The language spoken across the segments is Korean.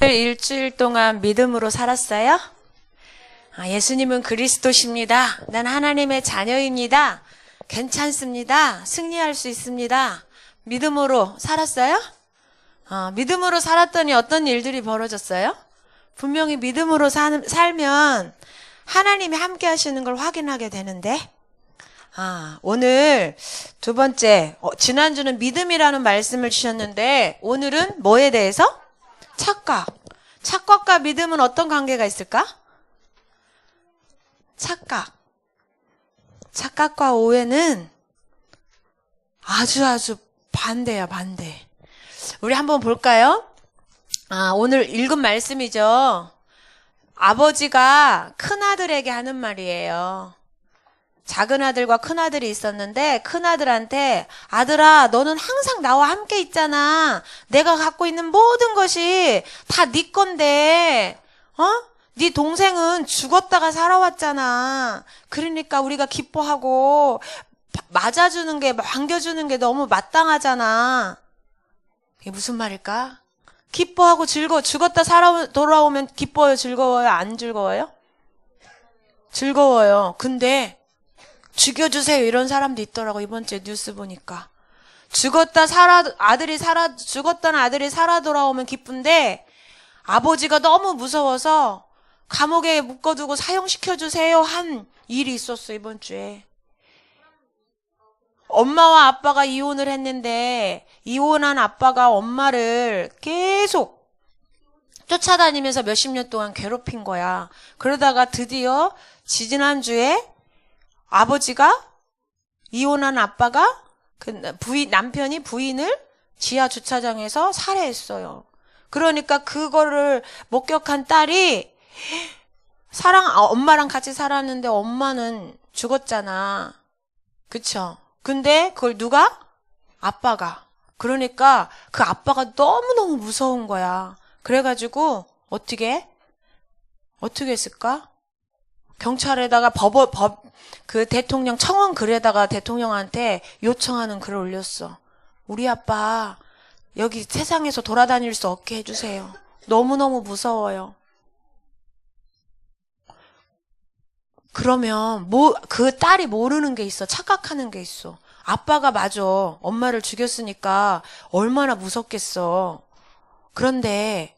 일주일 동안 믿음으로 살았어요? 예수님은 그리스도십니다. 난 하나님의 자녀입니다. 괜찮습니다. 승리할 수 있습니다. 믿음으로 살았어요? 믿음으로 살았더니 어떤 일들이 벌어졌어요? 분명히 믿음으로 살면 하나님이 함께 하시는 걸 확인하게 되는데, 오늘 두 번째, 지난주는 믿음이라는 말씀을 주셨는데, 오늘은 뭐에 대해서? 착각. 착각과 믿음은 어떤 관계가 있을까? 착각. 착각과 오해는 아주 반대야, 반대. 우리 한번 볼까요? 오늘 읽은 말씀이죠. 아버지가 큰아들에게 하는 말이에요. 작은 아들과 큰 아들이 있었는데 큰 아들한테 아들아 너는 항상 나와 함께 있잖아. 내가 갖고 있는 모든 것이 다 네 건데 네 동생은 죽었다가 살아왔잖아. 그러니까 우리가 기뻐하고 맞아주는 게 반겨주는 게 너무 마땅하잖아. 이게 무슨 말일까? 기뻐하고 즐거워. 죽었다 돌아오면 기뻐요, 즐거워요, 안 즐거워요? 즐거워요. 근데 죽여주세요 이런 사람도 있더라고. 이번 주에 뉴스 보니까 죽었던 아들이 살아 돌아오면 기쁜데 아버지가 너무 무서워서 감옥에 묶어두고 사형시켜주세요 한 일이 있었어. 이번 주에 엄마와 아빠가 이혼을 했는데 이혼한 아빠가 엄마를 계속 쫓아다니면서 몇십 년 동안 괴롭힌 거야. 그러다가 드디어 지난주에 아버지가 이혼한 아빠가 남편이 부인을 지하 주차장에서 살해했어요. 그러니까 그거를 목격한 딸이 엄마랑 같이 살았는데 엄마는 죽었잖아. 그쵸? 근데 그걸 누가? 아빠가. 그러니까 그 아빠가 너무너무 무서운 거야. 그래가지고 어떻게 했을까? 경찰에다가 그 대통령 청원 글에다가 대통령한테 요청하는 글을 올렸어. 우리 아빠 여기 세상에서 돌아다닐 수 없게 해주세요. 너무너무 무서워요. 그러면 그 딸이 모르는 게 있어. 착각하는 게 있어. 아빠가 맞아. 엄마를 죽였으니까 얼마나 무섭겠어. 그런데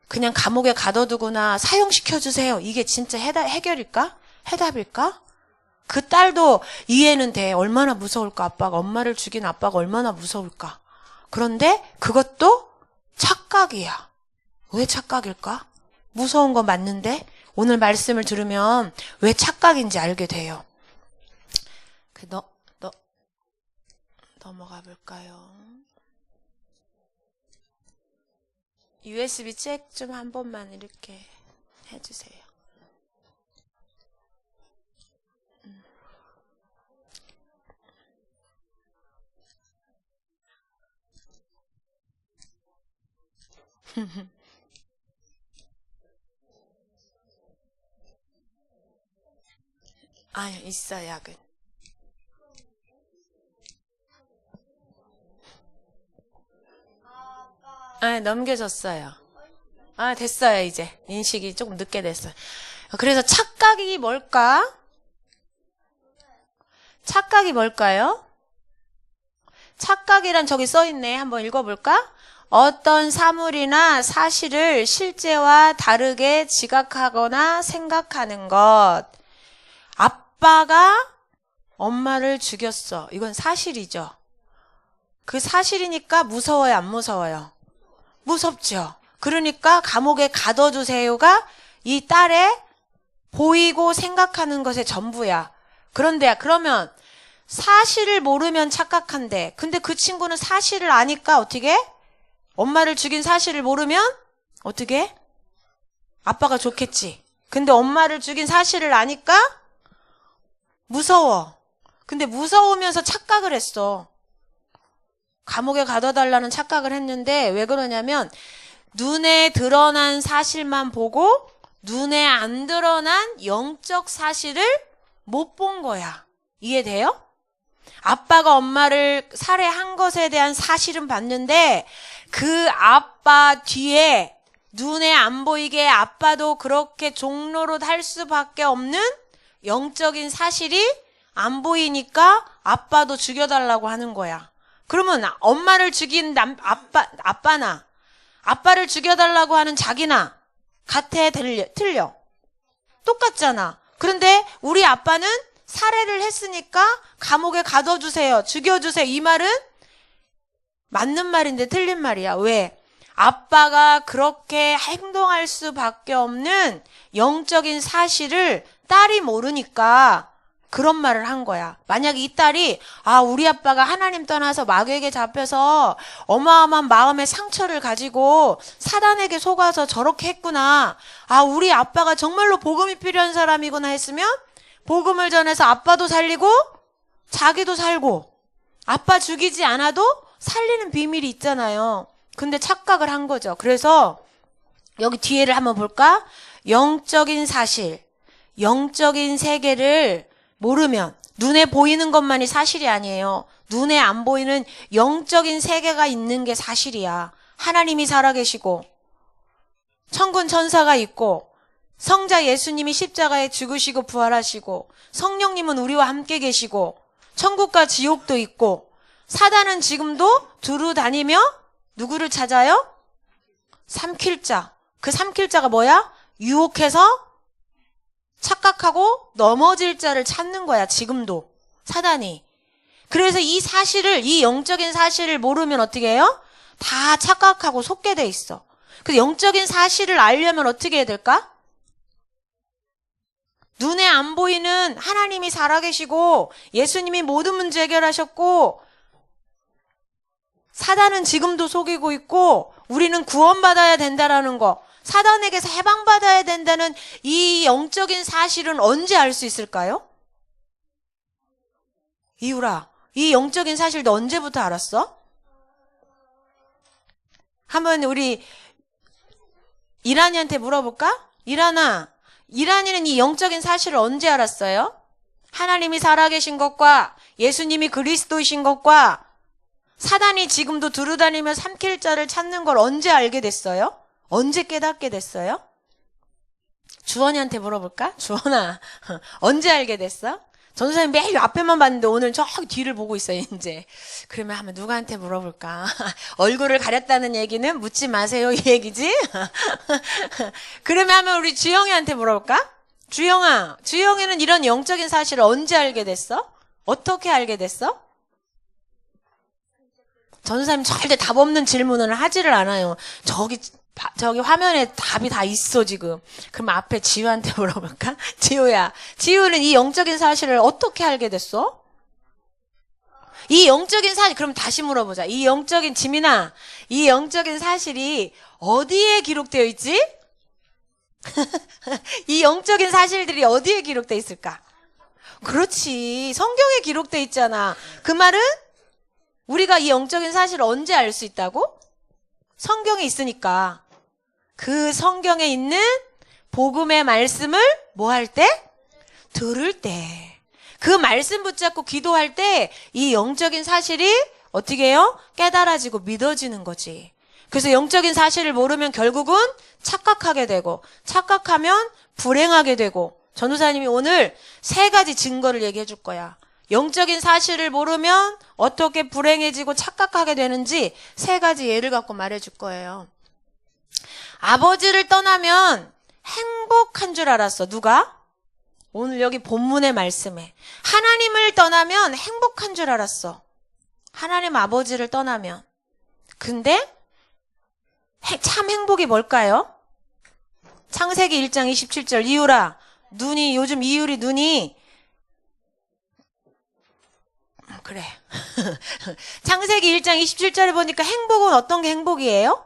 그냥 감옥에 가둬두거나 사형시켜주세요. 이게 진짜 해결일까? 해답일까? 그 딸도 이해는 돼. 얼마나 무서울까? 엄마를 죽인 아빠가 얼마나 무서울까? 그런데 그것도 착각이야. 왜 착각일까? 무서운 거 맞는데 오늘 말씀을 들으면 왜 착각인지 알게 돼요. 넘어가 볼까요? USB 잭 좀 한 번만 이렇게 해주세요. 있어, 약은. 넘겨졌어요. 됐어요, 이제. 인식이 조금 늦게 됐어요. 그래서 착각이 뭘까? 착각이 뭘까요? 착각이란 저기 써있네. 한번 읽어볼까? 어떤 사물이나 사실을 실제와 다르게 지각하거나 생각하는 것. 아빠가 엄마를 죽였어. 이건 사실이죠. 그 사실이니까 무서워요, 안 무서워요? 무섭죠. 그러니까 감옥에 가둬주세요가 이 딸의 보이고 생각하는 것의 전부야. 그러면 사실을 모르면 착각한대. 근데 그 친구는 사실을 아니까 어떻게? 엄마를 죽인 사실을 모르면 어떻게? 아빠가 좋겠지. 근데 엄마를 죽인 사실을 아니까 무서워. 근데 무서우면서 착각을 했어. 감옥에 가둬달라는 착각을 했는데 왜 그러냐면 눈에 드러난 사실만 보고 눈에 안 드러난 영적 사실을 못 본 거야. 이해돼요? 아빠가 엄마를 살해한 것에 대한 사실은 봤는데 그 아빠 뒤에 눈에 안 보이게 아빠도 그렇게 종로로 할 수밖에 없는 영적인 사실이 안 보이니까 아빠도 죽여달라고 하는 거야. 그러면 엄마를 죽인 아빠나 아빠를 죽여달라고 하는 자기나 같아, 틀려? 똑같잖아. 그런데 우리 아빠는 살해를 했으니까 감옥에 가둬주세요. 죽여주세요. 이 말은 맞는 말인데 틀린 말이야. 왜? 아빠가 그렇게 행동할 수밖에 없는 영적인 사실을 딸이 모르니까 그런 말을 한 거야. 만약에 이 딸이 우리 아빠가 하나님 떠나서 마귀에게 잡혀서 어마어마한 마음의 상처를 가지고 사단에게 속아서 저렇게 했구나. 우리 아빠가 정말로 복음이 필요한 사람이구나 했으면 복음을 전해서 아빠도 살리고 자기도 살고 아빠 죽이지 않아도 살리는 비밀이 있잖아요. 근데 착각을 한 거죠. 그래서 여기 뒤에를 한번 볼까? 영적인 사실, 영적인 세계를 모르면 눈에 보이는 것만이 사실이 아니에요. 눈에 안 보이는 영적인 세계가 있는 게 사실이야. 하나님이 살아계시고 천군 천사가 있고 성자 예수님이 십자가에 죽으시고 부활하시고 성령님은 우리와 함께 계시고 천국과 지옥도 있고 사단은 지금도 두루 다니며 누구를 찾아요? 삼킬 자. 그 삼킬 자가 뭐야? 유혹해서 착각하고 넘어질 자를 찾는 거야. 지금도 사단이. 그래서 이 사실을, 이 영적인 사실을 모르면 어떻게 해요? 다 착각하고 속게 돼 있어. 그 영적인 사실을 알려면 어떻게 해야 될까? 눈에 안 보이는 하나님이 살아계시고 예수님이 모든 문제 해결하셨고 사단은 지금도 속이고 있고 우리는 구원받아야 된다라는 거, 사단에게서 해방받아야 된다는 이 영적인 사실은 언제 알 수 있을까요? 이유라, 이 영적인 사실 너 언제부터 알았어? 한번 우리 이란이한테 물어볼까? 이란이는 이 영적인 사실을 언제 알았어요? 하나님이 살아계신 것과 예수님이 그리스도이신 것과 사단이 지금도 두루다니며 삼킬 자를 찾는 걸 언제 알게 됐어요? 언제 깨닫게 됐어요? 주원이한테 물어볼까? 주원아, 언제 알게 됐어? 전도사님 매일 앞에만 봤는데 오늘 저기 뒤를 보고 있어요, 이제. 그러면 한번 누구한테 물어볼까? 얼굴을 가렸다는 얘기는 묻지 마세요, 이 얘기지? 그러면 한번 우리 주영이한테 물어볼까? 주영이는 이런 영적인 사실을 언제 알게 됐어? 어떻게 알게 됐어? 전도사님 절대 답 없는 질문을 하지를 않아요. 저기 화면에 답이 다 있어, 지금. 그럼 앞에 지우한테 물어볼까? 지우는 이 영적인 사실을 어떻게 알게 됐어? 이 영적인 사실, 그럼 다시 물어보자. 지민아, 이 영적인 사실이 어디에 기록되어 있지? 이 영적인 사실들이 어디에 기록되어 있을까? 그렇지. 성경에 기록되어 있잖아. 그 말은 우리가 이 영적인 사실을 언제 알 수 있다고? 성경에 있으니까. 그 성경에 있는 복음의 말씀을 뭐 할 때? 들을 때. 그 말씀 붙잡고 기도할 때 이 영적인 사실이 어떻게 해요? 깨달아지고 믿어지는 거지. 그래서 영적인 사실을 모르면 결국은 착각하게 되고, 착각하면 불행하게 되고, 전도사님이 오늘 3가지 증거를 얘기해 줄 거야. 영적인 사실을 모르면 어떻게 불행해지고 착각하게 되는지 3가지 예를 갖고 말해 줄 거예요. 아버지를 떠나면 행복한 줄 알았어. 누가? 오늘 여기 본문의 말씀에. 하나님을 떠나면 행복한 줄 알았어. 하나님 아버지를 떠나면. 근데 참 행복이 뭘까요? 창세기 1장 27절 이유라. 요즘 이유리 눈이 그래. 창세기 1장 27절에 보니까 행복은 어떤 게 행복이에요?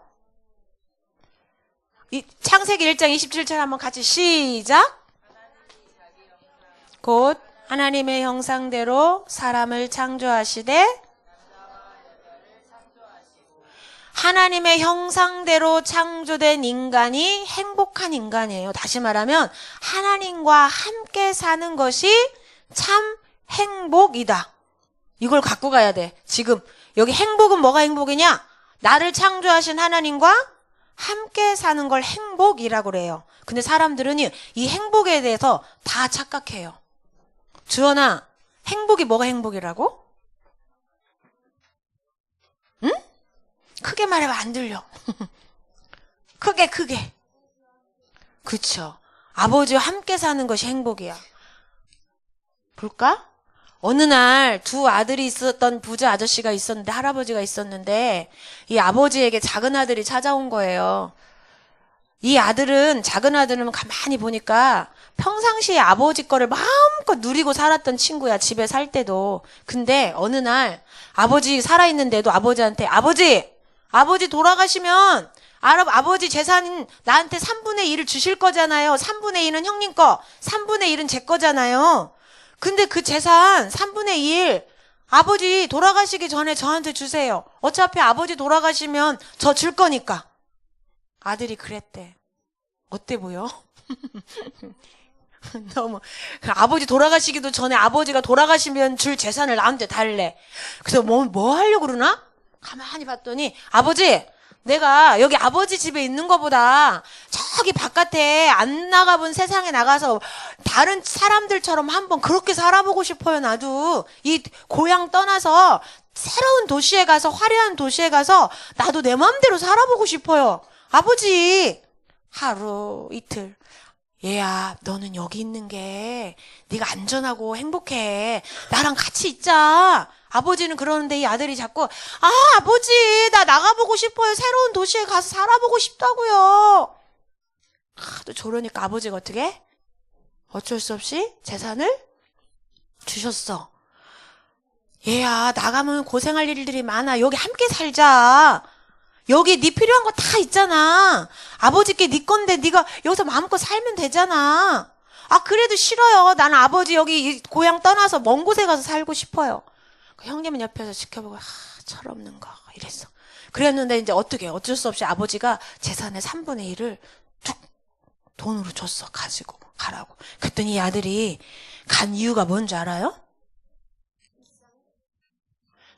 창세기 1장 27절 한번 같이 시작. 곧 하나님의 형상대로 사람을 창조하시되 하나님의 형상대로 창조된 인간이 행복한 인간이에요. 다시 말하면 하나님과 함께 사는 것이 참 행복이다. 이걸 갖고 가야 돼. 지금 여기 행복은 뭐가 행복이냐? 나를 창조하신 하나님과 함께 사는 걸 행복이라고 그래요. 근데 사람들은 이 행복에 대해서 다 착각해요. 주원아, 행복이 뭐가 행복이라고? 응? 크게 말해봐, 안 들려. 크게. 그쵸. 아버지와 함께 사는 것이 행복이야. 볼까? 어느 날 두 아들이 있었던 부자 아저씨가 있었는데, 할아버지가 있었는데, 이 아버지에게 작은 아들이 찾아온 거예요. 이 아들은, 작은 아들은 가만히 보니까 평상시에 아버지 거를 마음껏 누리고 살았던 친구야, 집에 살 때도. 근데 어느 날 아버지 살아있는데도 아버지한테, 아버지 돌아가시면 아버지 재산 나한테 3분의 1을 주실 거잖아요. 3분의 1은 형님 거, 3분의 1은 제 거잖아요. 근데 그 재산 3분의 1 아버지 돌아가시기 전에 저한테 주세요. 어차피 아버지 돌아가시면 저 줄 거니까. 아들이 그랬대. 어때 보여? 너무 아버지 돌아가시기도 전에 아버지가 돌아가시면 줄 재산을 나한테 달래. 그래서 뭐 하려고 그러나? 가만히 봤더니 아버지, 내가 여기 아버지 집에 있는 것보다 저기 바깥에 안 나가본 세상에 나가서 다른 사람들처럼 한번 그렇게 살아보고 싶어요. 나도 이 고향 떠나서 새로운 도시에 가서, 화려한 도시에 가서 나도 내 마음대로 살아보고 싶어요. 아버지. 하루 이틀, 얘야, 너는 여기 있는 게 네가 안전하고 행복해. 나랑 같이 있자. 아버지는 그러는데 이 아들이 자꾸, 아버지, 나 나가보고 싶어요. 새로운 도시에 가서 살아보고 싶다고요. 또 저러니까 아버지가 어떻게 해? 어쩔 수 없이 재산을 주셨어. 얘야, 나가면 고생할 일들이 많아. 여기 함께 살자. 여기 네 필요한 거 다 있잖아. 아버지께 네 건데 네가 여기서 마음껏 살면 되잖아. 그래도 싫어요. 나는 아버지 여기 고향 떠나서 먼 곳에 가서 살고 싶어요. 형님은 옆에서 지켜보고 철없는 거 이랬어. 그랬는데 이제 어쩔 수 없이 아버지가 재산의 3분의 1을 툭 돈으로 줬어. 가지고 가라고. 그랬더니 이 아들이 간 이유가 뭔지 알아요?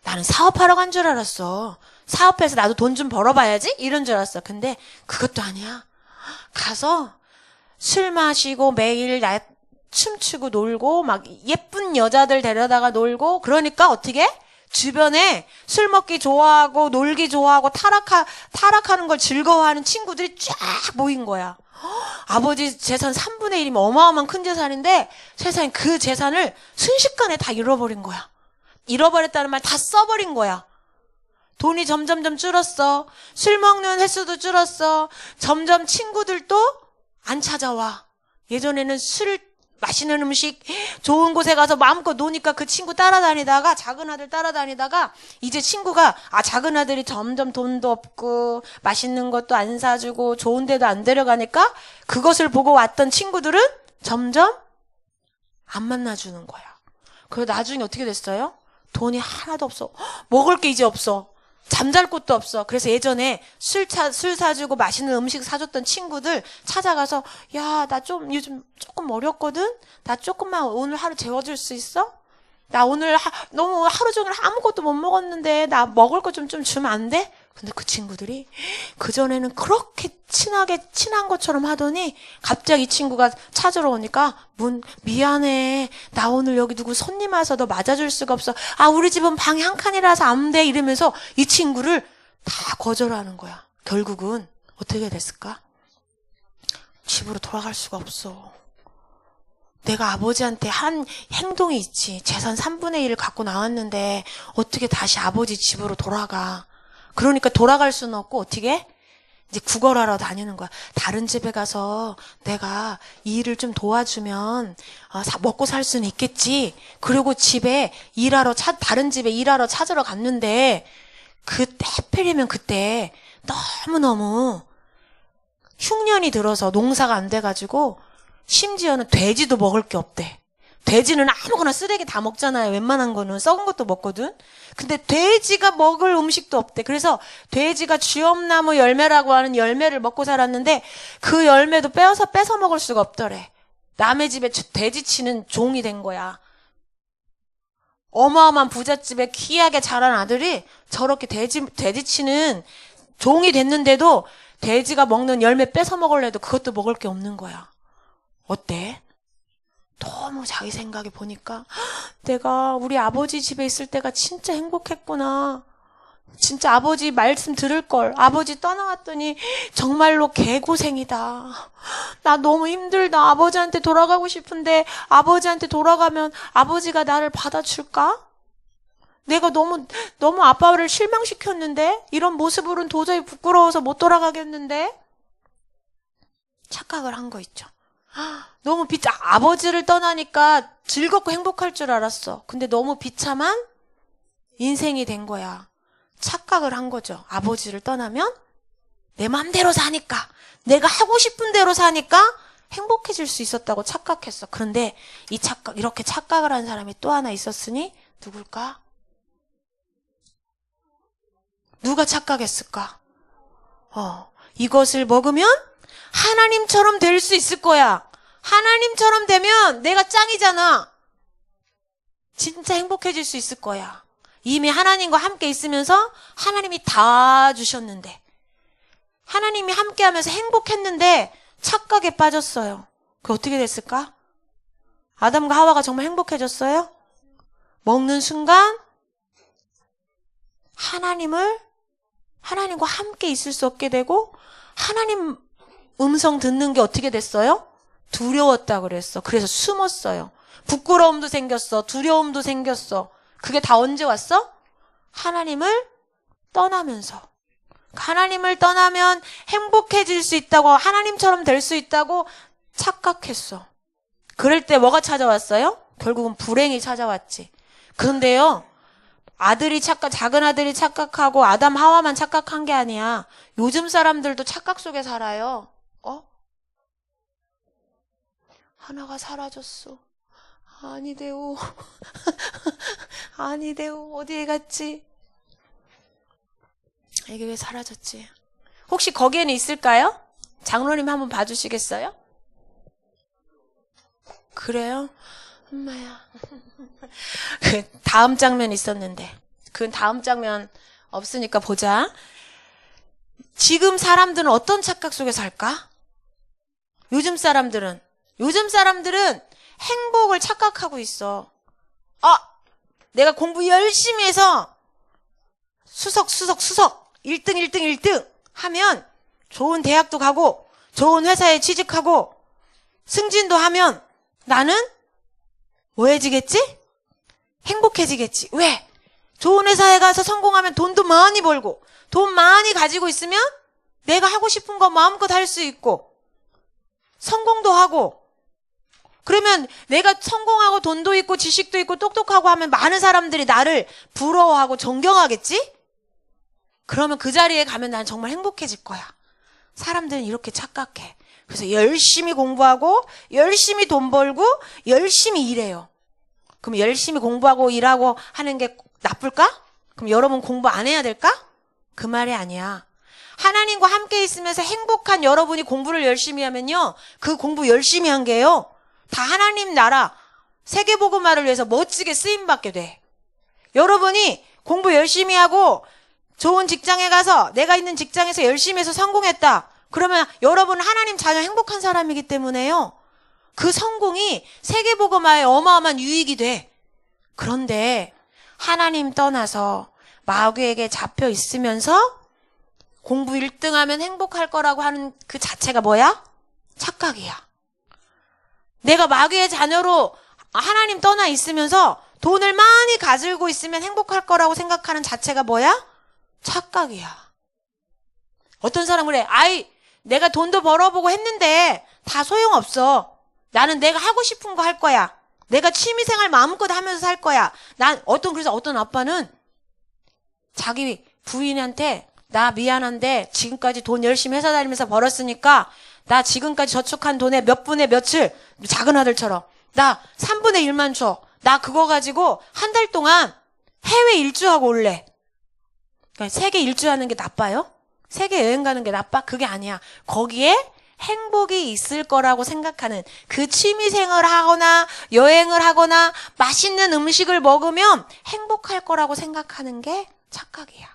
나는 사업하러 간 줄 알았어. 사업해서 나도 돈 좀 벌어봐야지? 이런 줄 알았어. 근데 그것도 아니야. 가서 술 마시고 매일 춤추고 놀고 막 예쁜 여자들 데려다가 놀고, 그러니까 어떻게? 주변에 술 먹기 좋아하고 놀기 좋아하고 타락하는 걸 즐거워하는 친구들이 쫙 모인 거야. 아버지 재산 3분의 1이면 어마어마한 큰 재산인데 세상에 그 재산을 순식간에 다 잃어버린 거야. 잃어버렸다는 말 다 써버린 거야. 돈이 점점점 줄었어. 술 먹는 횟수도 줄었어. 점점 친구들도 안 찾아와. 예전에는 술 맛있는 음식 좋은 곳에 가서 마음껏 노니까 그 친구 따라다니다가, 작은 아들 따라다니다가 이제 친구가 작은 아들이 점점 돈도 없고 맛있는 것도 안 사주고 좋은 데도 안 데려가니까 그것을 보고 왔던 친구들은 점점 안 만나주는 거야. 그리고 나중에 어떻게 됐어요? 돈이 하나도 없어. 먹을 게 이제 없어. 잠잘 곳도 없어. 그래서 예전에 술 사주고 맛있는 음식 사줬던 친구들 찾아가서, 야, 나 좀 요즘 조금 어렵거든? 나 조금만 오늘 하루 재워줄 수 있어? 나 오늘 너무 하루 종일 아무것도 못 먹었는데 나 먹을 거 좀 주면 안 돼? 근데 그 친구들이 그전에는 그렇게 친한 것처럼 하더니 갑자기 이 친구가 찾으러 오니까 미안해. 나 오늘 여기 누구 손님 와서 너 맞아줄 수가 없어. 우리 집은 방이 한 칸이라서 안 돼. 이러면서 이 친구를 다 거절하는 거야. 결국은 어떻게 됐을까? 집으로 돌아갈 수가 없어. 내가 아버지한테 한 행동이 있지. 재산 3분의 1을 갖고 나왔는데 어떻게 다시 아버지 집으로 돌아가. 그러니까 돌아갈 수는 없고 어떻게? 이제 구걸하러 다니는 거야. 다른 집에 가서 내가 이 일을 좀 도와주면 먹고 살 수는 있겠지. 그리고 다른 집에 일하러 찾으러 갔는데 그때 하필이면 그때 너무너무 흉년이 들어서 농사가 안 돼가지고 심지어는 돼지도 먹을 게 없대. 돼지는 아무거나 쓰레기 다 먹잖아요. 웬만한 거는 썩은 것도 먹거든. 근데 돼지가 먹을 음식도 없대. 그래서 돼지가 쥐엄나무 열매라고 하는 열매를 먹고 살았는데 그 열매도 뺏어 먹을 수가 없더래. 남의 집에 돼지치는 종이 된 거야. 어마어마한 부잣집에 귀하게 자란 아들이 저렇게 돼지치는 종이 됐는데도 돼지가 먹는 열매 뺏어 먹으려도 그것도 먹을 게 없는 거야. 어때? 너무 자기 생각에 보니까 내가 우리 아버지 집에 있을 때가 진짜 행복했구나. 진짜 아버지 말씀 들을 걸. 아버지 떠나왔더니 정말로 개고생이다. 나 너무 힘들다. 아버지한테 돌아가고 싶은데 아버지한테 돌아가면 아버지가 나를 받아줄까? 내가 너무 아빠를 실망시켰는데 이런 모습으로는 도저히 부끄러워서 못 돌아가겠는데 착각을 한 거 있죠. 너무 아버지를 떠나니까 즐겁고 행복할 줄 알았어. 근데 너무 비참한 인생이 된 거야. 착각을 한 거죠. 아버지를 떠나면 내 맘대로 사니까, 내가 하고 싶은 대로 사니까 행복해질 수 있었다고 착각했어. 그런데 이렇게 착각을 한 사람이 또 하나 있었으니 누굴까? 누가 착각했을까? 이것을 먹으면 하나님처럼 될 수 있을 거야. 하나님처럼 되면 내가 짱이잖아. 진짜 행복해질 수 있을 거야. 이미 하나님과 함께 있으면서 하나님이 다 주셨는데, 하나님이 함께 하면서 행복했는데 착각에 빠졌어요. 그게 어떻게 됐을까? 아담과 하와가 정말 행복해졌어요? 먹는 순간 하나님과 함께 있을 수 없게 되고, 하나님 음성 듣는 게 어떻게 됐어요? 두려웠다 그랬어. 그래서 숨었어요. 부끄러움도 생겼어. 두려움도 생겼어. 그게 다 언제 왔어? 하나님을 떠나면서. 하나님을 떠나면 행복해질 수 있다고, 하나님처럼 될 수 있다고 착각했어. 그럴 때 뭐가 찾아왔어요? 결국은 불행이 찾아왔지. 그런데요, 작은 아들이 착각하고 아담 하와만 착각한 게 아니야. 요즘 사람들도 착각 속에 살아요. 하나가 사라졌어. 아니대오. 아니대오. 어디에 갔지? 이게 왜 사라졌지? 혹시 거기에는 있을까요? 장로님 한번 봐주시겠어요? 그래요? 엄마야. 그 다음 장면 있었는데, 그 다음 장면 없으니까 보자. 지금 사람들은 어떤 착각 속에 살까? 요즘 사람들은 행복을 착각하고 있어. 내가 공부 열심히 해서 수석 1등 하면 좋은 대학도 가고 좋은 회사에 취직하고 승진도 하면 나는 뭐해지겠지? 행복해지겠지. 왜? 좋은 회사에 가서 성공하면 돈도 많이 벌고 돈 많이 가지고 있으면 내가 하고 싶은 거 마음껏 할 수 있고 성공도 하고, 그러면 내가 성공하고 돈도 있고 지식도 있고 똑똑하고 하면 많은 사람들이 나를 부러워하고 존경하겠지? 그러면 그 자리에 가면 난 정말 행복해질 거야. 사람들은 이렇게 착각해. 그래서 열심히 공부하고 열심히 돈 벌고 열심히 일해요. 그럼 열심히 공부하고 일하고 하는 게 나쁠까? 그럼 여러분 공부 안 해야 될까? 그 말이 아니야. 하나님과 함께 있으면서 행복한 여러분이 공부를 열심히 하면요, 그 공부 열심히 한 게요, 다 하나님 나라 세계복음화를 위해서 멋지게 쓰임받게 돼. 여러분이 공부 열심히 하고 좋은 직장에 가서 내가 있는 직장에서 열심히 해서 성공했다. 그러면 여러분은 하나님 자녀 행복한 사람이기 때문에요, 그 성공이 세계복음화에 어마어마한 유익이 돼. 그런데 하나님 떠나서 마귀에게 잡혀 있으면서 공부 1등하면 행복할 거라고 하는 그 자체가 뭐야? 착각이야. 내가 마귀의 자녀로 하나님 떠나 있으면서 돈을 많이 가지고 있으면 행복할 거라고 생각하는 자체가 뭐야? 착각이야. 어떤 사람은 그래. 내가 돈도 벌어보고 했는데 다 소용없어. 나는 내가 하고 싶은 거 할 거야. 내가 취미생활 마음껏 하면서 살 거야. 그래서 어떤 아빠는 자기 부인한테, 나 미안한데 지금까지 돈 열심히 회사 다니면서 벌었으니까 나 지금까지 저축한 돈의 몇 분의 몇을, 작은 아들처럼 나 3분의 1만 줘. 나 그거 가지고 한 달 동안 해외 일주하고 올래. 그러니까 세계 일주하는 게 나빠요? 세계 여행 가는 게 나빠? 그게 아니야. 거기에 행복이 있을 거라고 생각하는, 그 취미생활을 하거나 여행을 하거나 맛있는 음식을 먹으면 행복할 거라고 생각하는 게 착각이야.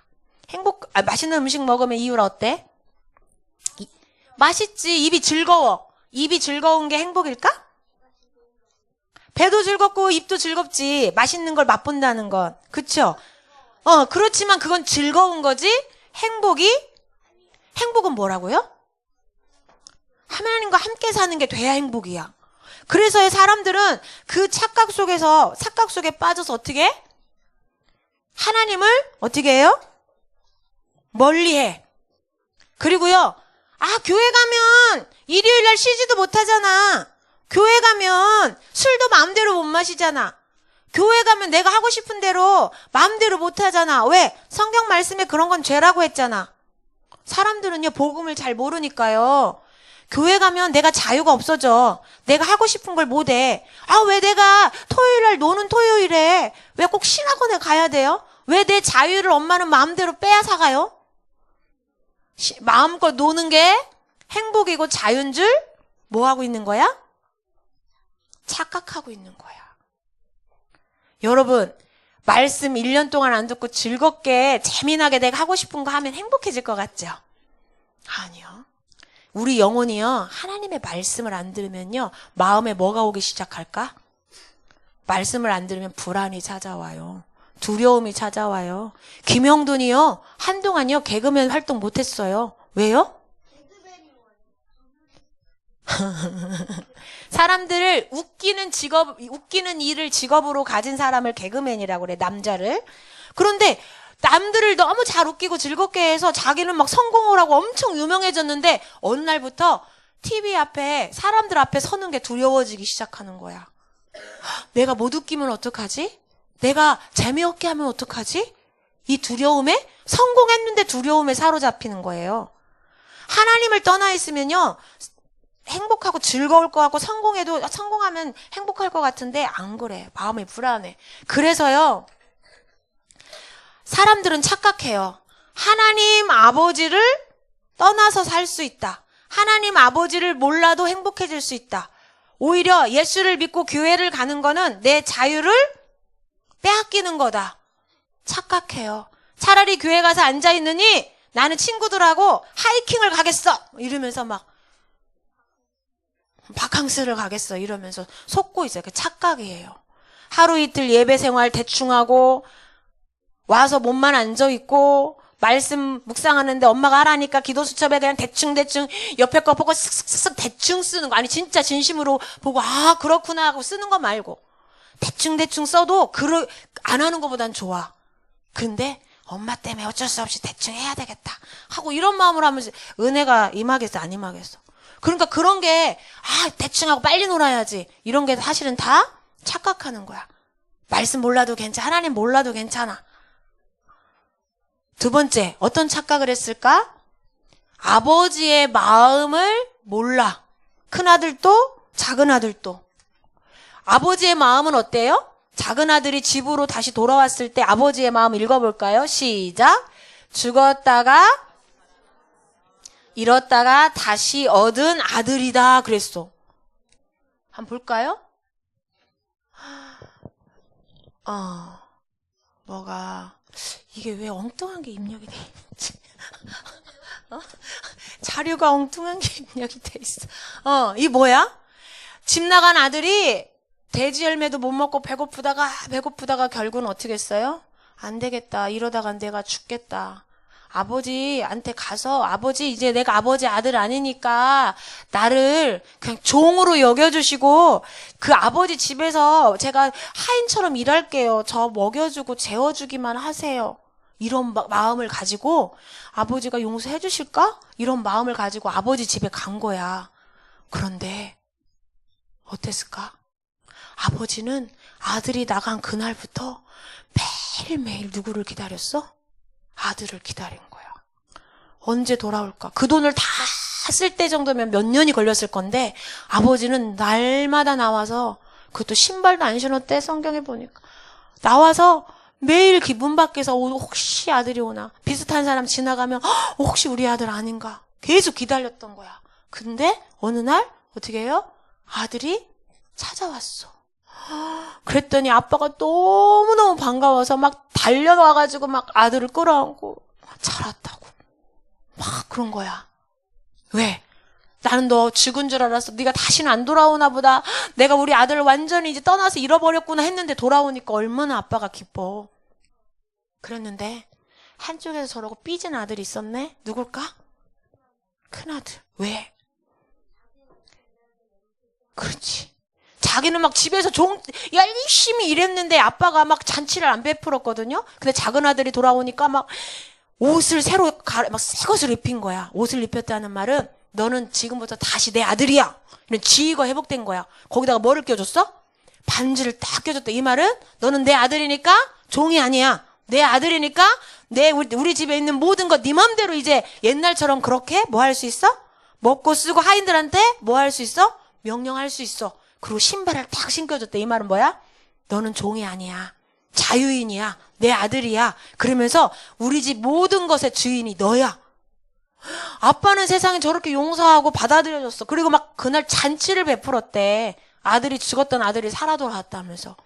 맛있는 음식 먹으면 이유라 어때? 맛있지. 입이 즐거워. 입이 즐거운 게 행복일까? 배도 즐겁고 입도 즐겁지. 맛있는 걸 맛본다는 건. 그쵸? 그렇지만 그건 즐거운 거지. 행복은 뭐라고요? 하나님과 함께 사는 게 돼야 행복이야. 그래서 사람들은 그 착각 속에 빠져서 어떻게 해? 하나님을 어떻게 해요? 멀리해. 그리고요, 교회 가면 일요일 날 쉬지도 못하잖아. 교회 가면 술도 마음대로 못 마시잖아. 교회 가면 내가 하고 싶은 대로 마음대로 못 하잖아. 왜? 성경 말씀에 그런 건 죄라고 했잖아. 사람들은요, 복음을 잘 모르니까요. 교회 가면 내가 자유가 없어져. 내가 하고 싶은 걸 못 해. 왜 내가 토요일 날 노는 토요일에 왜 꼭 신학원에 가야 돼요? 왜 내 자유를 엄마는 마음대로 빼앗아가요? 마음껏 노는 게 행복이고 자유인 줄 뭐 하고 있는 거야? 착각하고 있는 거야. 여러분, 말씀 1년 동안 안 듣고 즐겁게 재미나게 내가 하고 싶은 거 하면 행복해질 것 같죠? 아니요. 우리 영혼이요, 하나님의 말씀을 안 들으면요, 마음에 뭐가 오기 시작할까? 말씀을 안 들으면 불안이 찾아와요. 두려움이 찾아와요. 김영돈이요, 한동안요, 개그맨 활동 못했어요. 왜요? 사람들을 웃기는 일을 직업으로 가진 사람을 개그맨이라고 그래, 남자를. 그런데 남들을 너무 잘 웃기고 즐겁게 해서 자기는 막 성공을 하고 엄청 유명해졌는데 어느 날부터 TV 앞에 사람들 앞에 서는 게 두려워지기 시작하는 거야. 내가 못 웃기면 어떡하지? 내가 재미없게 하면 어떡하지? 이 두려움에, 성공했는데 두려움에 사로잡히는 거예요. 하나님을 떠나 있으면요, 행복하고 즐거울 것 같고 성공하면 행복할 것 같은데 안 그래. 마음이 불안해. 그래서요, 사람들은 착각해요. 하나님 아버지를 떠나서 살 수 있다. 하나님 아버지를 몰라도 행복해질 수 있다. 오히려 예수를 믿고 교회를 가는 거는 내 자유를 빼앗기는 거다. 착각해요. 차라리 교회 가서 앉아있느니 나는 친구들하고 하이킹을 가겠어. 이러면서 막 바캉스를 가겠어. 이러면서 속고 있어요. 그 착각이에요. 하루 이틀 예배 생활 대충 하고 와서 몸만 앉아있고 말씀 묵상하는데 엄마가 하라니까 기도 수첩에 그냥 대충 옆에 거 보고 쓱쓱쓱 대충 쓰는 거. 아니 진짜 진심으로 보고 그렇구나 하고 쓰는 거 말고 대충 써도 안 하는 것보단 좋아. 근데 엄마 때문에 어쩔 수 없이 대충 해야 되겠다 하고 이런 마음으로 하면 은혜가 임하겠어 안 임하겠어? 그러니까 그런 게 대충 하고 빨리 놀아야지 이런 게 사실은 다 착각하는 거야. 말씀 몰라도 괜찮아. 하나님 몰라도 괜찮아. 두 번째, 어떤 착각을 했을까? 아버지의 마음을 몰라. 큰아들도 작은아들도. 아버지의 마음은 어때요? 작은아들이 집으로 다시 돌아왔을 때 아버지의 마음 읽어볼까요? 시작. 죽었다가 잃었다가 다시 얻은 아들이다 그랬어. 한번 볼까요? 이게 왜 엉뚱한 게 입력이 돼 있지? 자료가 엉뚱한 게 입력이 돼 있어. 이 뭐야? 집 나간 아들이 돼지 열매도 못 먹고 배고프다가 결국은 어떻게 했어요? 안 되겠다. 이러다가 내가 죽겠다. 아버지한테 가서 아버지 이제 내가 아버지 아들 아니니까 나를 그냥 종으로 여겨주시고 그 아버지 집에서 제가 하인처럼 일할게요. 저 먹여주고 재워주기만 하세요. 이런 마음을 가지고 아버지가 용서해 주실까? 이런 마음을 가지고 아버지 집에 간 거야. 그런데 어땠을까? 아버지는 아들이 나간 그날부터 매일매일 누구를 기다렸어? 아들을 기다린 거야. 언제 돌아올까? 그 돈을 다 쓸 때 정도면 몇 년이 걸렸을 건데 아버지는 날마다 나와서 그것도 신발도 안 신었대. 성경에 보니까 나와서 매일 문 밖에서 혹시 아들이 오나 비슷한 사람 지나가면 혹시 우리 아들 아닌가 계속 기다렸던 거야. 근데 어느 날 어떻게 해요? 아들이 찾아왔어. 그랬더니 아빠가 너무너무 반가워서 막 달려와가지고 막 아들을 끌어안고 잘 왔다고 막 그런 거야. 왜? 나는 너 죽은 줄 알았어. 네가 다시는 안 돌아오나 보다. 내가 우리 아들을 완전히 이제 떠나서 잃어버렸구나 했는데 돌아오니까 얼마나 아빠가 기뻐. 그랬는데 한쪽에서 저러고 삐진 아들이 있었네. 누굴까? 큰아들. 왜? 그렇지. 자기는 막 집에서 열심히 일했는데 아빠가 막 잔치를 안 베풀었거든요. 근데 작은 아들이 돌아오니까 막 옷을 새로 막 새 것을 입힌 거야. 옷을 입혔다는 말은 너는 지금부터 다시 내 아들이야. 이런 지위가 회복된 거야. 거기다가 뭐를 껴줬어? 반지를 딱 껴줬다. 이 말은 너는 내 아들이니까 종이 아니야. 내 아들이니까 우리 집에 있는 모든 것 네 맘대로 이제 옛날처럼 그렇게 뭐 할 수 있어? 먹고 쓰고 하인들한테 뭐 할 수 있어? 명령할 수 있어. 그리고 신발을 딱 신겨줬대. 이 말은 뭐야? 너는 종이 아니야. 자유인이야. 내 아들이야. 그러면서 우리 집 모든 것의 주인이 너야. 아빠는 세상에 저렇게 용서하고 받아들여줬어. 그리고 막 그날 잔치를 베풀었대. 죽었던 아들이 살아 돌아왔다면서.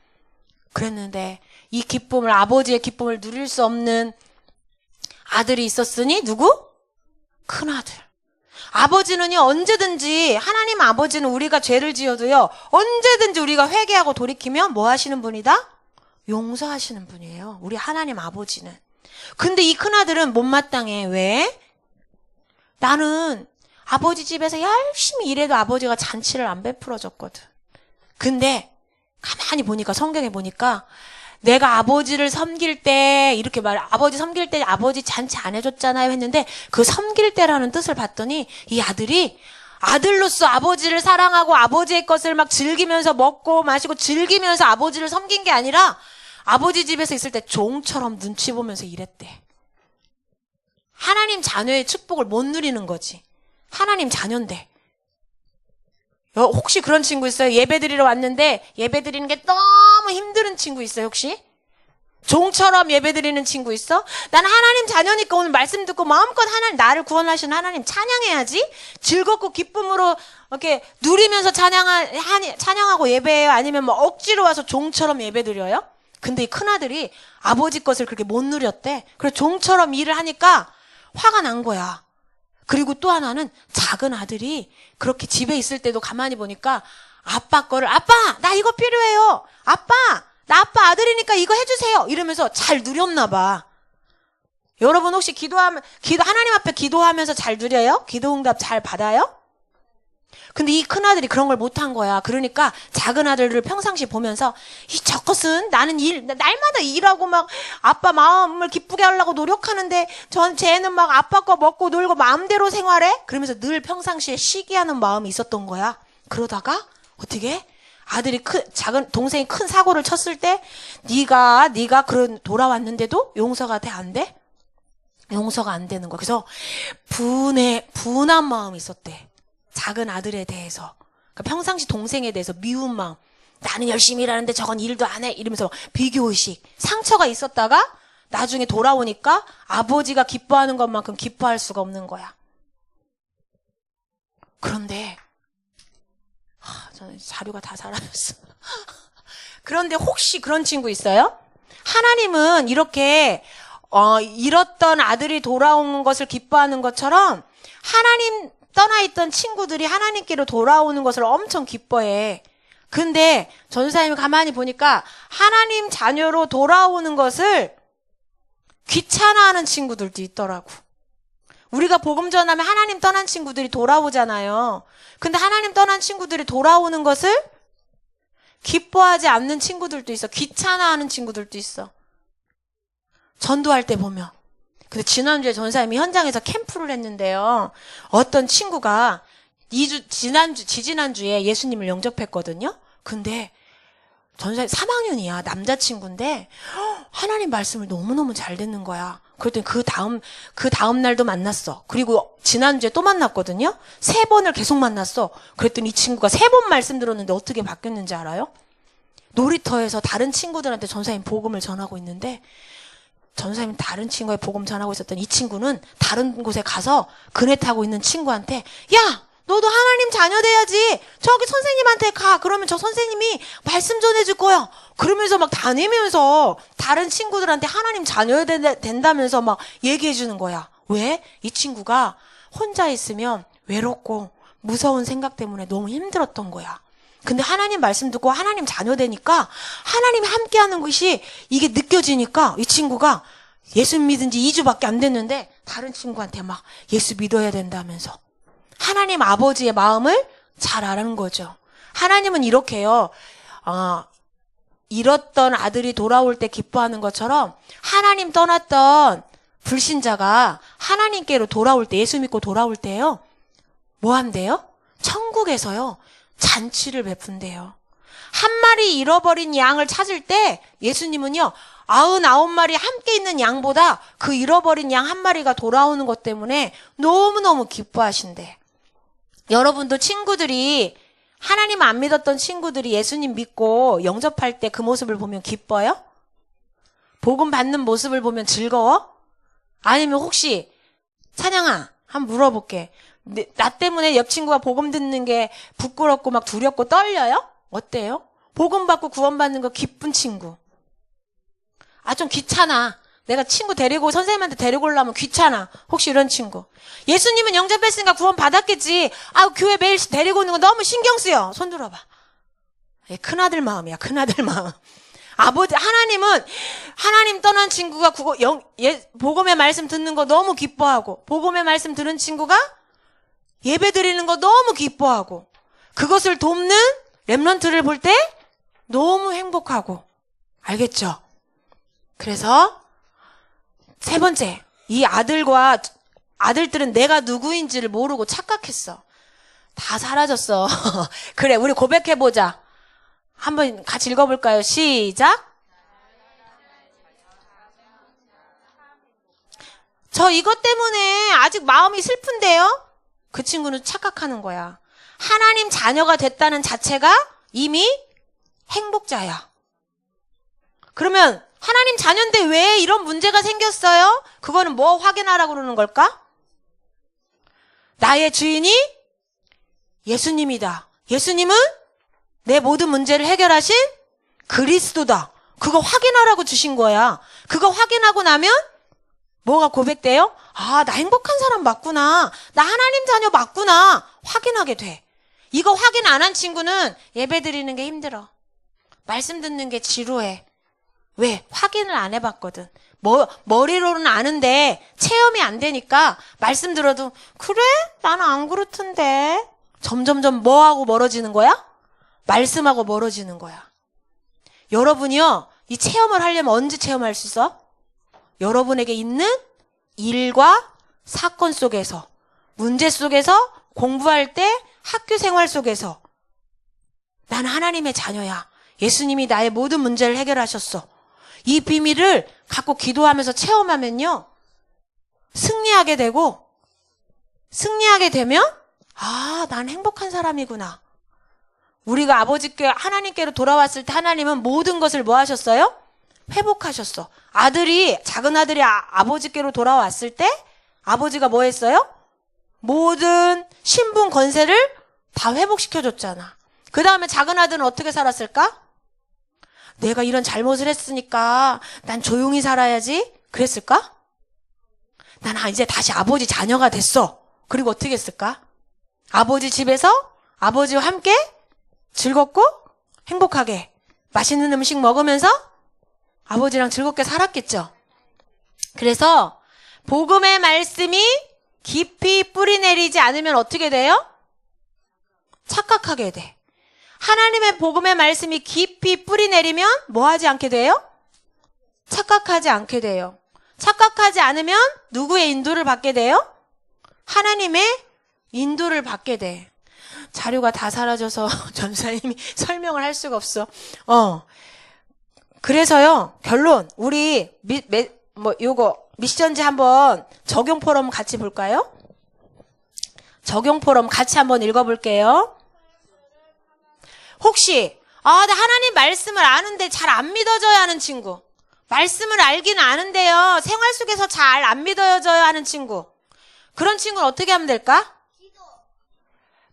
그랬는데 이 기쁨을, 아버지의 기쁨을 누릴 수 없는 아들이 있었으니 누구? 큰아들. 아버지는요, 언제든지, 하나님 아버지는 우리가 죄를 지어도요, 언제든지 우리가 회개하고 돌이키면 뭐 하시는 분이다? 용서하시는 분이에요. 우리 하나님 아버지는. 근데 이 큰아들은 못마땅해. 왜? 나는 아버지 집에서 열심히 일해도 아버지가 잔치를 안 베풀어줬거든. 근데 가만히 보니까, 성경에 보니까 내가 아버지를 섬길 때 이렇게 아버지 섬길 때 아버지 잔치 안 해줬잖아요 했는데 그 섬길 때라는 뜻을 봤더니 이 아들이 아들로서 아버지를 사랑하고 아버지의 것을 막 즐기면서 먹고 마시고 즐기면서 아버지를 섬긴 게 아니라 아버지 집에서 있을 때 종처럼 눈치 보면서 일했대. 하나님 자녀의 축복을 못 누리는 거지. 하나님 자녀인데. 혹시 그런 친구 있어요? 예배 드리러 왔는데 예배 드리는 게 너무 힘든 친구 있어요, 혹시? 종처럼 예배 드리는 친구 있어? 나는 하나님 자녀니까 오늘 말씀 듣고 마음껏 나를 구원하신 하나님 찬양해야지. 즐겁고 기쁨으로 이렇게 누리면서 찬양하고 예배해요? 아니면 뭐 억지로 와서 종처럼 예배 드려요? 근데 이 큰아들이 아버지 것을 그렇게 못 누렸대. 그래서 종처럼 일을 하니까 화가 난 거야. 그리고 또 하나는 작은 아들이 그렇게 집에 있을 때도 가만히 보니까 아빠 거를, 아빠, 나 이거 필요해요. 아빠, 나 아빠 아들이니까 이거 해주세요. 이러면서 잘 누렸나 봐. 여러분 혹시 하나님 앞에 기도하면서 잘 누려요? 기도응답 잘 받아요? 근데 이 큰아들이 그런 걸 못한 거야. 그러니까 작은 아들을 평상시 보면서 저것은 나는 날마다 일하고 막 아빠 마음을 기쁘게 하려고 노력하는데 쟤는 막 아빠 거 먹고 놀고 마음대로 생활해? 그러면서 늘 평상시에 시기하는 마음이 있었던 거야. 그러다가 어떻게? 아들이 작은 동생이 큰 사고를 쳤을 때 네가 그런 돌아왔는데도 용서가 돼? 안 돼? 용서가 안 되는 거야. 그래서 분한 마음이 있었대. 작은 아들에 대해서. 그러니까 평상시 동생에 대해서 미운 마음. 나는 열심히 일하는데 저건 일도 안 해. 이러면서 비교의식. 상처가 있었다가 나중에 돌아오니까 아버지가 기뻐하는 것만큼 기뻐할 수가 없는 거야. 그런데 저는 자료가 다 사라졌어. 그런데 혹시 그런 친구 있어요? 하나님은 이렇게 잃었던 아들이 돌아오는 것을 기뻐하는 것처럼 하나님 떠나있던 친구들이 하나님께로 돌아오는 것을 엄청 기뻐해. 근데 전사님이 가만히 보니까 하나님 자녀로 돌아오는 것을 귀찮아하는 친구들도 있더라고. 우리가 복음 전하면 하나님 떠난 친구들이 돌아오잖아요. 근데 하나님 떠난 친구들이 돌아오는 것을 기뻐하지 않는 친구들도 있어. 귀찮아하는 친구들도 있어. 전도할 때 보면. 근데 지난주에 전사님이 현장에서 캠프를 했는데요. 어떤 친구가 지지난주에 예수님을 영접했거든요. 근데 전사님 3학년이야. 남자친구인데 하나님 말씀을 너무너무 잘 듣는 거야. 그랬더니 그 다음 날도 만났어. 그리고 지난주에 또 만났거든요. 3번을 계속 만났어. 그랬더니 이 친구가 3번 말씀 들었는데 어떻게 바뀌었는지 알아요? 놀이터에서 다른 친구들한테 전사님 복음을 전하고 있는데 전사님 다른 친구의 복음 전하고 있었던 이 친구는 다른 곳에 가서 그네 타고 있는 친구한테 야! 너도 하나님 자녀 돼야지. 저기 선생님한테 가. 그러면 저 선생님이 말씀 전해줄 거야. 그러면서 막 다니면서 다른 친구들한테 하나님 자녀 된다면서 막 얘기해 주는 거야. 왜? 이 친구가 혼자 있으면 외롭고 무서운 생각 때문에 너무 힘들었던 거야. 근데 하나님 말씀 듣고 하나님 자녀 되니까 하나님이 함께하는 것이 이게 느껴지니까 이 친구가 예수 믿은 지 2주밖에 안 됐는데 다른 친구한테 막 예수 믿어야 된다면서 하나님 아버지의 마음을 잘 아는 거죠. 하나님은 이렇게요. 잃었던 아들이 돌아올 때 기뻐하는 것처럼 하나님 떠났던 불신자가 하나님께로 돌아올 때, 예수 믿고 돌아올 때요. 뭐 한대요? 천국에서요. 잔치를 베푼대요. 한 마리 잃어버린 양을 찾을 때 예수님은요. 99마리 함께 있는 양보다 그 잃어버린 양 한 마리가 돌아오는 것 때문에 너무너무 기뻐하신대. 여러분도 친구들이 하나님 안 믿었던 친구들이 예수님 믿고 영접할 때 그 모습을 보면 기뻐요? 복음 받는 모습을 보면 즐거워? 아니면 혹시 찬양아 한번 물어볼게. 나 때문에 옆 친구가 복음 듣는 게 부끄럽고 막 두렵고 떨려요? 어때요? 복음 받고 구원받는 거 기쁜 친구. 좀 귀찮아. 내가 친구 데리고 선생님한테 데리고 오려면 귀찮아. 혹시 이런 친구. 예수님은 영접했으니까 구원 받았겠지. 교회 매일 데리고 오는 거 너무 신경 쓰여. 손 들어봐. 큰아들 마음이야. 큰아들 마음. 하나님은 하나님 떠난 친구가 복음의 말씀 듣는 거 너무 기뻐하고 복음의 말씀 들은 친구가 예배 드리는 거 너무 기뻐하고 그것을 돕는 렘넌트를 볼 때 너무 행복하고. 알겠죠? 그래서 세 번째, 이 아들들은 내가 누구인지를 모르고 착각했어. 다 사라졌어. 그래, 우리 고백해보자. 한번 같이 읽어볼까요? 시작. 저 이것 때문에 아직 마음이 슬픈데요? 그 친구는 착각하는 거야. 하나님 자녀가 됐다는 자체가 이미 행복자야. 그러면 하나님 자녀인데 왜 이런 문제가 생겼어요? 그거는 뭐 확인하라고 그러는 걸까? 나의 주인이 예수님이다. 예수님은 내 모든 문제를 해결하신 그리스도다. 그거 확인하라고 주신 거야. 그거 확인하고 나면 뭐가 고백돼요? 나 행복한 사람 맞구나. 나 하나님 자녀 맞구나. 확인하게 돼. 이거 확인 안 한 친구는 예배 드리는 게 힘들어. 말씀 듣는 게 지루해. 왜? 확인을 안 해봤거든. 머리로는 아는데 체험이 안 되니까 말씀 들어도 그래? 나는 안 그렇던데. 점점점 뭐하고 멀어지는 거야? 말씀하고 멀어지는 거야. 여러분이요. 이 체험을 하려면 언제 체험할 수 있어? 여러분에게 있는 일과 사건 속에서, 문제 속에서, 공부할 때, 학교 생활 속에서 나는 하나님의 자녀야. 예수님이 나의 모든 문제를 해결하셨어. 이 비밀을 갖고 기도하면서 체험하면요. 승리하게 되고 승리하게 되면 난 행복한 사람이구나. 우리가 아버지께 하나님께로 돌아왔을 때 하나님은 모든 것을 뭐 하셨어요? 회복하셨어. 작은 아들이 아버지께로 돌아왔을 때 아버지가 뭐 했어요? 모든 신분 권세를 다 회복시켜줬잖아. 그 다음에 작은 아들은 어떻게 살았을까? 내가 이런 잘못을 했으니까 난 조용히 살아야지. 그랬을까? 난 이제 다시 아버지 자녀가 됐어. 그리고 어떻게 했을까? 아버지 집에서 아버지와 함께 즐겁고 행복하게 맛있는 음식 먹으면서 아버지랑 즐겁게 살았겠죠. 그래서 복음의 말씀이 깊이 뿌리 내리지 않으면 어떻게 돼요? 착각하게 돼. 하나님의 복음의 말씀이 깊이 뿌리 내리면 뭐 하지 않게 돼요? 착각하지 않게 돼요. 착각하지 않으면 누구의 인도를 받게 돼요? 하나님의 인도를 받게 돼. 자료가 다 사라져서 전사님이 설명을 할 수가 없어. 그래서요, 결론, 우리 미션지 한번 적용 포럼 같이 볼까요? 적용 포럼 같이 한번 읽어볼게요. 혹시 나 하나님 말씀을 아는데 잘 안 믿어져야 하는 친구, 말씀을 알기는 아는데요 생활 속에서 잘 안 믿어져야 하는 친구, 그런 친구는 어떻게 하면 될까?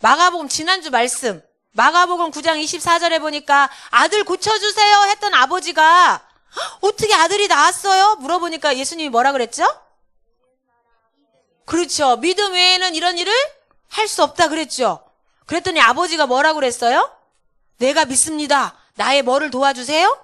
마가복음 지난주 말씀 마가복음 9장 24절에 보니까 아들 고쳐주세요 했던 아버지가 어떻게 아들이 나왔어요? 물어보니까 예수님이 뭐라 그랬죠? 그렇죠. 믿음 외에는 이런 일을 할 수 없다 그랬죠? 그랬더니 아버지가 뭐라고 그랬어요? 내가 믿습니다. 나의 뭐를 도와주세요?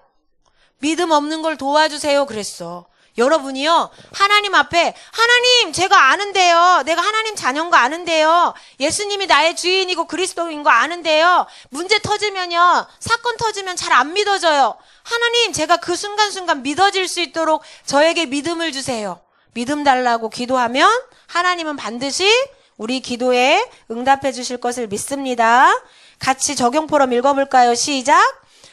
믿음 없는 걸 도와주세요 그랬어. 여러분이요, 하나님 앞에, 하나님, 제가 아는데요. 내가 하나님 자녀인 거 아는데요. 예수님이 나의 주인이고 그리스도인 거 아는데요. 문제 터지면요, 사건 터지면 잘 안 믿어져요. 하나님, 제가 그 순간순간 믿어질 수 있도록 저에게 믿음을 주세요. 믿음 달라고 기도하면 하나님은 반드시 우리 기도에 응답해 주실 것을 믿습니다. 같이 적용 포럼 읽어볼까요? 시작!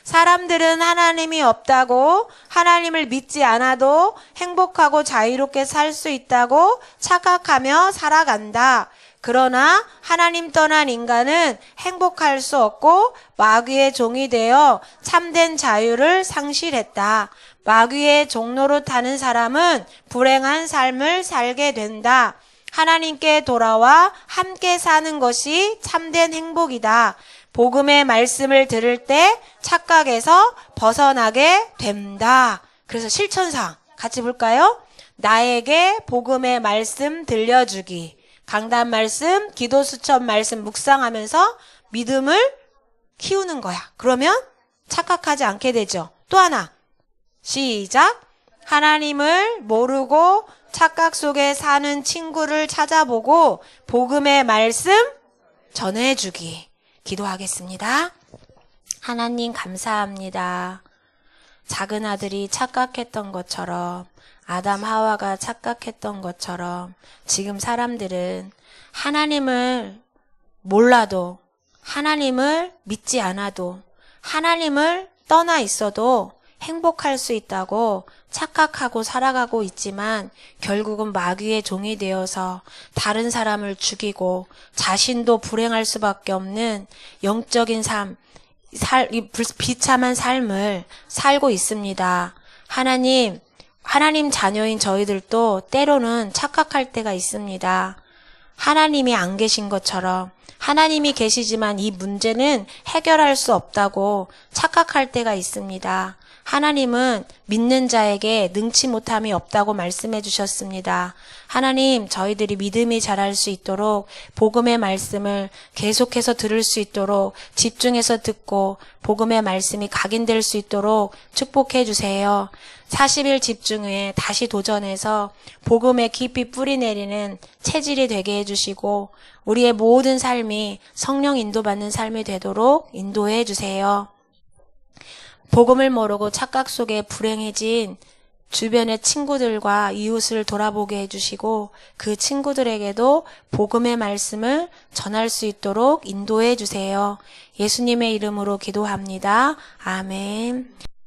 사람들은 하나님이 없다고, 하나님을 믿지 않아도 행복하고 자유롭게 살 수 있다고 착각하며 살아간다. 그러나 하나님 떠난 인간은 행복할 수 없고 마귀의 종이 되어 참된 자유를 상실했다. 마귀의 종로로 타는 사람은 불행한 삶을 살게 된다. 하나님께 돌아와 함께 사는 것이 참된 행복이다. 복음의 말씀을 들을 때 착각에서 벗어나게 된다. 그래서 실천사항 같이 볼까요? 나에게 복음의 말씀 들려주기. 강단 말씀, 기도 수첩 말씀 묵상하면서 믿음을 키우는 거야. 그러면 착각하지 않게 되죠. 또 하나. 시작. 하나님을 모르고 착각 속에 사는 친구를 찾아보고 복음의 말씀 전해주기. 기도하겠습니다. 하나님 감사합니다. 작은 아들이 착각했던 것처럼, 아담 하와가 착각했던 것처럼 지금 사람들은 하나님을 몰라도, 하나님을 믿지 않아도, 하나님을 떠나 있어도 행복할 수 있다고 착각하고 살아가고 있지만 결국은 마귀의 종이 되어서 다른 사람을 죽이고 자신도 불행할 수밖에 없는 영적인 삶, 비참한 삶을 살고 있습니다. 하나님 자녀인 저희들도 때로는 착각할 때가 있습니다. 하나님이 안 계신 것처럼, 하나님이 계시지만 이 문제는 해결할 수 없다고 착각할 때가 있습니다. 하나님은 믿는 자에게 능치 못함이 없다고 말씀해 주셨습니다. 하나님, 저희들이 믿음이 자랄 수 있도록 복음의 말씀을 계속해서 들을 수 있도록 집중해서 듣고 복음의 말씀이 각인될 수 있도록 축복해 주세요. 40일 집중 후에 다시 도전해서 복음에 깊이 뿌리 내리는 체질이 되게 해주시고 우리의 모든 삶이 성령 인도받는 삶이 되도록 인도해 주세요. 복음을 모르고 착각 속에 불행해진 주변의 친구들과 이웃을 돌아보게 해주시고 그 친구들에게도 복음의 말씀을 전할 수 있도록 인도해 주세요. 예수님의 이름으로 기도합니다. 아멘.